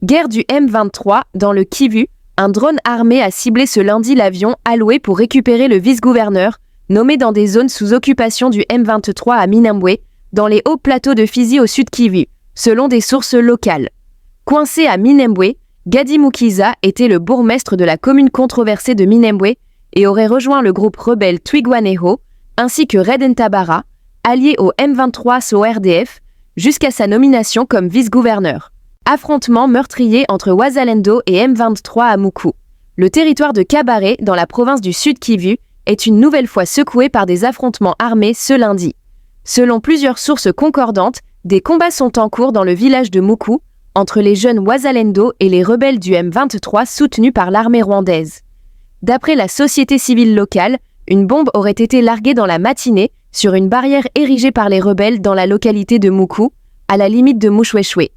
Guerre du M23 dans le Kivu, un drone armé a ciblé ce lundi l'avion alloué pour récupérer le vice-gouverneur, nommé dans des zones sous occupation du M23 à Minembwe, dans les hauts plateaux de Fizi au sud Kivu, selon des sources locales. Coincé à Minembwe, Gadi Mukiza était le bourgmestre de la commune controversée de Minembwe et aurait rejoint le groupe rebelle Twigwaneho, ainsi que Red Ntabara, allié au M23 SO-RDF, jusqu'à sa nomination comme vice-gouverneur. Affrontement meurtrier entre Wazalendo et M23 à Muku. Le territoire de Kabare, dans la province du Sud Kivu, est une nouvelle fois secoué par des affrontements armés ce lundi. Selon plusieurs sources concordantes, des combats sont en cours dans le village de Muku, entre les jeunes Wazalendo et les rebelles du M23 soutenus par l'armée rwandaise. D'après la société civile locale, une bombe aurait été larguée dans la matinée sur une barrière érigée par les rebelles dans la localité de Muku, à la limite de Mushweshwe.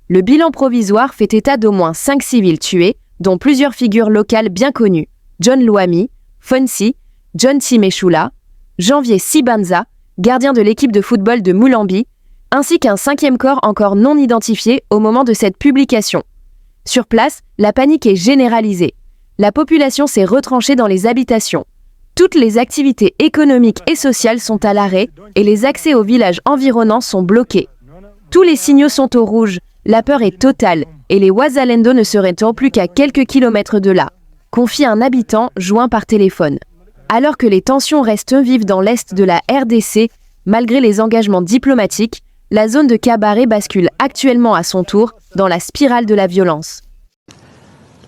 Le bilan provisoire fait état d'au moins 5 civils tués, dont plusieurs figures locales bien connues, John Luami, Fonsi, John Timeshula, Janvier Sibanza, gardien de l'équipe de football de Mulambi, ainsi qu'un 5e corps encore non identifié au moment de cette publication. Sur place, la panique est généralisée. La population s'est retranchée dans les habitations. Toutes les activités économiques et sociales sont à l'arrêt et les accès aux villages environnants sont bloqués. Tous les signaux sont au rouge, la peur est totale et les Wazalendo ne seraient plus qu'à quelques kilomètres de là, confie un habitant joint par téléphone. Alors que les tensions restent vives dans l'est de la RDC, malgré les engagements diplomatiques, la zone de Kabare bascule actuellement à son tour dans la spirale de la violence.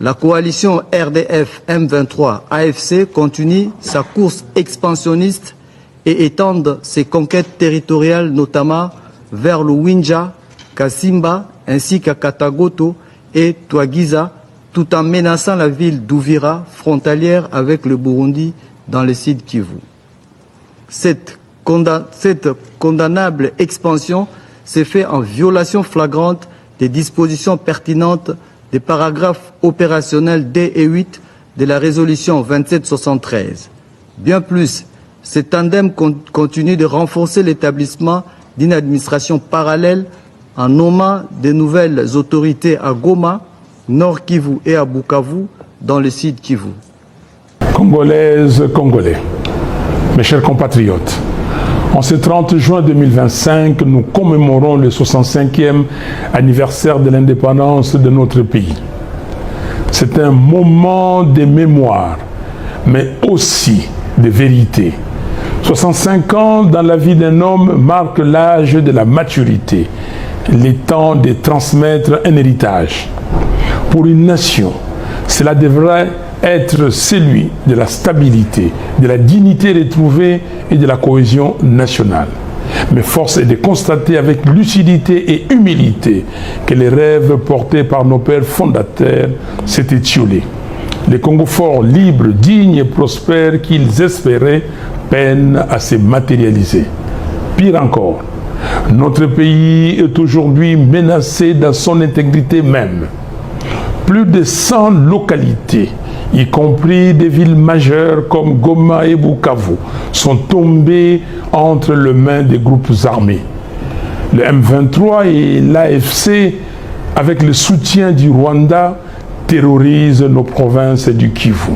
La coalition RDF M23 AFC continue sa course expansionniste et étend ses conquêtes territoriales notamment vers le Winja, Kasimba ainsi qu'à Katagoto et Twagiza, tout en menaçant la ville d'Uvira, frontalière avec le Burundi dans le sud Kivu. Cette condamnable expansion s'est faite en violation flagrante des dispositions pertinentes des paragraphes opérationnels D et 8 de la résolution 2773. Bien plus, ce tandem continue de renforcer l'établissement d'une administration parallèle en nommant de nouvelles autorités à Goma, Nord Kivu et à Bukavu, dans le sud Kivu. Congolaises, Congolais, mes chers compatriotes, en ce 30 juin 2025, nous commémorons le 65e anniversaire de l'indépendance de notre pays. C'est un moment de mémoire, mais aussi de vérité. 65 ans dans la vie d'un homme marque l'âge de la maturité, le temps de transmettre un héritage. Pour une nation, cela devrait être celui de la stabilité, de la dignité retrouvée et de la cohésion nationale. Mais force est de constater avec lucidité et humilité que les rêves portés par nos pères fondateurs s'étaient étiolés. Les Congo forts, libres, dignes et prospères qu'ils espéraient peinent à se matérialiser. Pire encore, notre pays est aujourd'hui menacé dans son intégrité même. Plus de 100 localités, y compris des villes majeures comme Goma et Bukavu, sont tombées entre les mains des groupes armés. Le M23 et l'AFC, avec le soutien du Rwanda, terrorisent nos provinces du Kivu.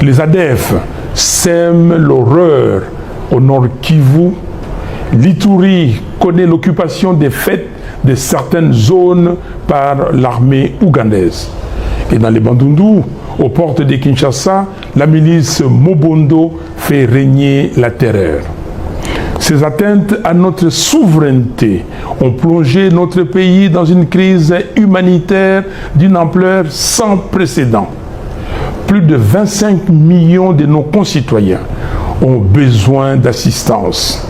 Les ADF sèment l'horreur au nord Kivu. L'Ituri connaît l'occupation des faits de certaines zones par l'armée ougandaise. Et dans les Bandundu, aux portes de Kinshasa, la milice Mobondo fait régner la terreur. Ces atteintes à notre souveraineté ont plongé notre pays dans une crise humanitaire d'une ampleur sans précédent. Plus de 25 millions de nos concitoyens ont besoin d'assistance.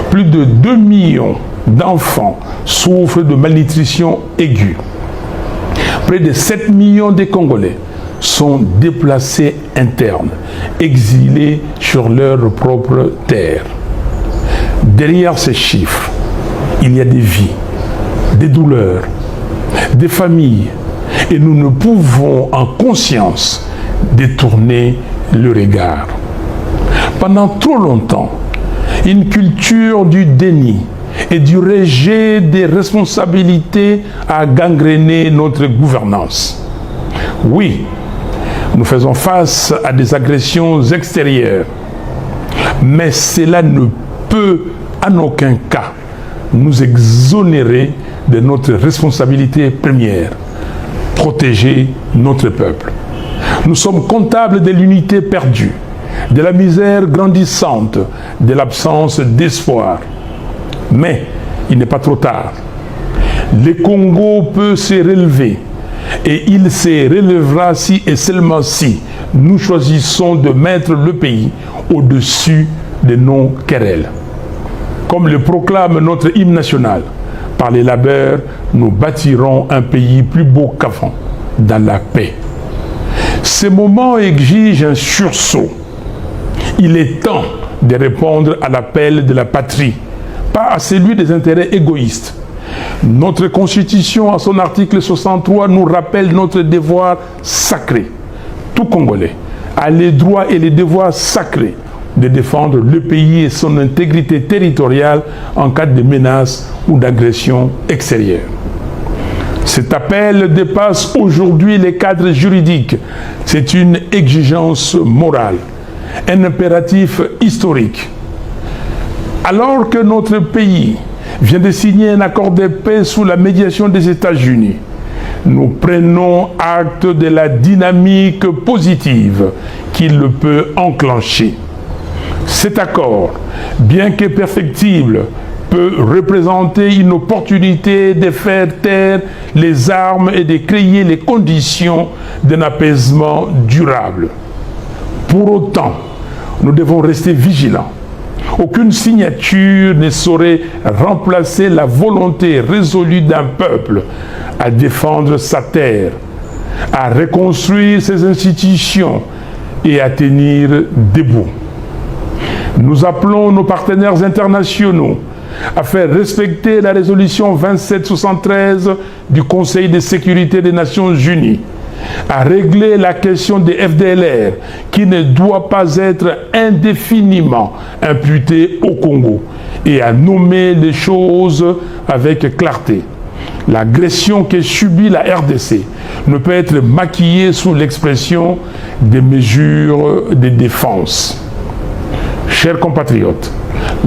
Plus de 2 millions d'enfants souffrent de malnutrition aiguë. Près de 7 millions de Congolais sont déplacés internes, exilés sur leur propre terre. Derrière ces chiffres, il y a des vies, des douleurs, des familles, et nous ne pouvons en conscience détourner le regard. Pendant trop longtemps, une culture du déni et du rejet des responsabilités a gangréné notre gouvernance. Oui, nous faisons face à des agressions extérieures, mais cela ne peut en aucun cas nous exonérer de notre responsabilité première, protéger notre peuple. Nous sommes comptables de l'unité perdue, de la misère grandissante, de l'absence d'espoir. Mais il n'est pas trop tard. Le Congo peut se relever et il se relèvera si et seulement si nous choisissons de mettre le pays au-dessus de nos querelles. Comme le proclame notre hymne national, par les labeurs, nous bâtirons un pays plus beau qu'avant, dans la paix. Ce moment exige un sursaut. Il est temps de répondre à l'appel de la patrie, pas à celui des intérêts égoïstes. Notre Constitution, à son article 63, nous rappelle notre devoir sacré. Tout Congolais a les droits et les devoirs sacrés de défendre le pays et son intégrité territoriale en cas de menace ou d'agression extérieure. Cet appel dépasse aujourd'hui les cadres juridiques. C'est une exigence morale, un impératif historique. Alors que notre pays vient de signer un accord de paix sous la médiation des États-Unis, nous prenons acte de la dynamique positive qu'il peut enclencher. Cet accord, bien que perfectible, peut représenter une opportunité de faire taire les armes et de créer les conditions d'un apaisement durable. Pour autant, nous devons rester vigilants. Aucune signature ne saurait remplacer la volonté résolue d'un peuple à défendre sa terre, à reconstruire ses institutions et à tenir debout. Nous appelons nos partenaires internationaux à faire respecter la résolution 2773 du Conseil de sécurité des Nations Unies, à régler la question des FDLR qui ne doit pas être indéfiniment imputée au Congo et à nommer les choses avec clarté. L'agression que subit la RDC ne peut être maquillée sous l'expression des mesures de défense. Chers compatriotes,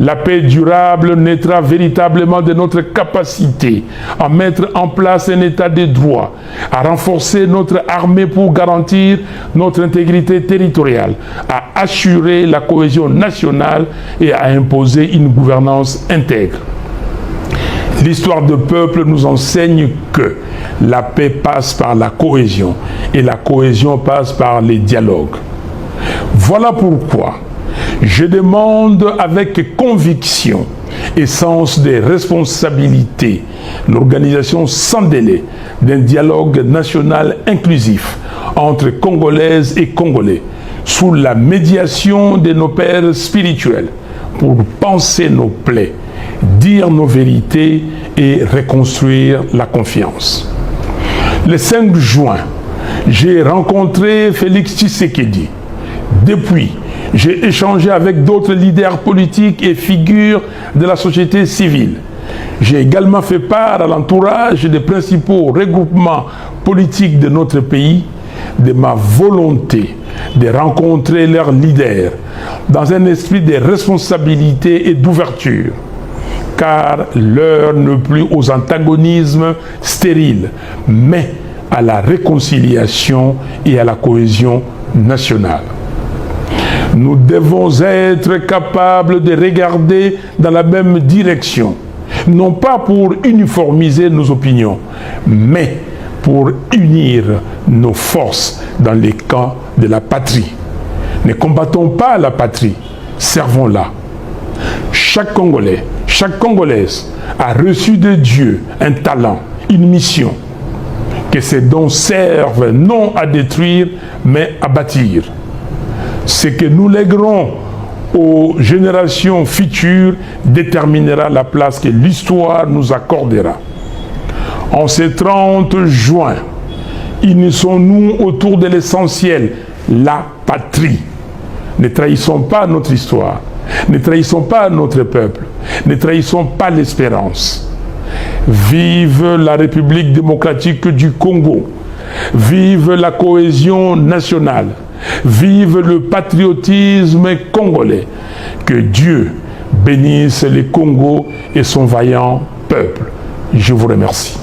la paix durable naîtra véritablement de notre capacité à mettre en place un état de droit, à renforcer notre armée pour garantir notre intégrité territoriale, à assurer la cohésion nationale et à imposer une gouvernance intègre. L'histoire de peuple nous enseigne que la paix passe par la cohésion et la cohésion passe par les dialogues. Voilà pourquoi je demande avec conviction et sens des responsabilités l'organisation sans délai d'un dialogue national inclusif entre Congolaises et Congolais sous la médiation de nos pères spirituels pour penser nos plaies, dire nos vérités et reconstruire la confiance. Le 5 juin, j'ai rencontré Félix Tshisekedi. Depuis, j'ai échangé avec d'autres leaders politiques et figures de la société civile. J'ai également fait part à l'entourage des principaux regroupements politiques de notre pays de ma volonté de rencontrer leurs leaders dans un esprit de responsabilité et d'ouverture, car l'heure n'est plus aux antagonismes stériles, mais à la réconciliation et à la cohésion nationale. Nous devons être capables de regarder dans la même direction, non pas pour uniformiser nos opinions, mais pour unir nos forces dans les camps de la patrie. Ne combattons pas la patrie, servons-la. Chaque Congolais, chaque Congolaise a reçu de Dieu un talent, une mission. Que ces dons servent non à détruire, mais à bâtir. Ce que nous léguerons aux générations futures déterminera la place que l'histoire nous accordera. En ce 30 juin, unissons-nous autour de l'essentiel, la patrie. Ne trahissons pas notre histoire, Ne trahissons pas notre peuple. Ne trahissons pas l'espérance. Vive la République démocratique du Congo. Vive la cohésion nationale. Vive le patriotisme congolais. Que Dieu bénisse le Congo et son vaillant peuple. Je vous remercie.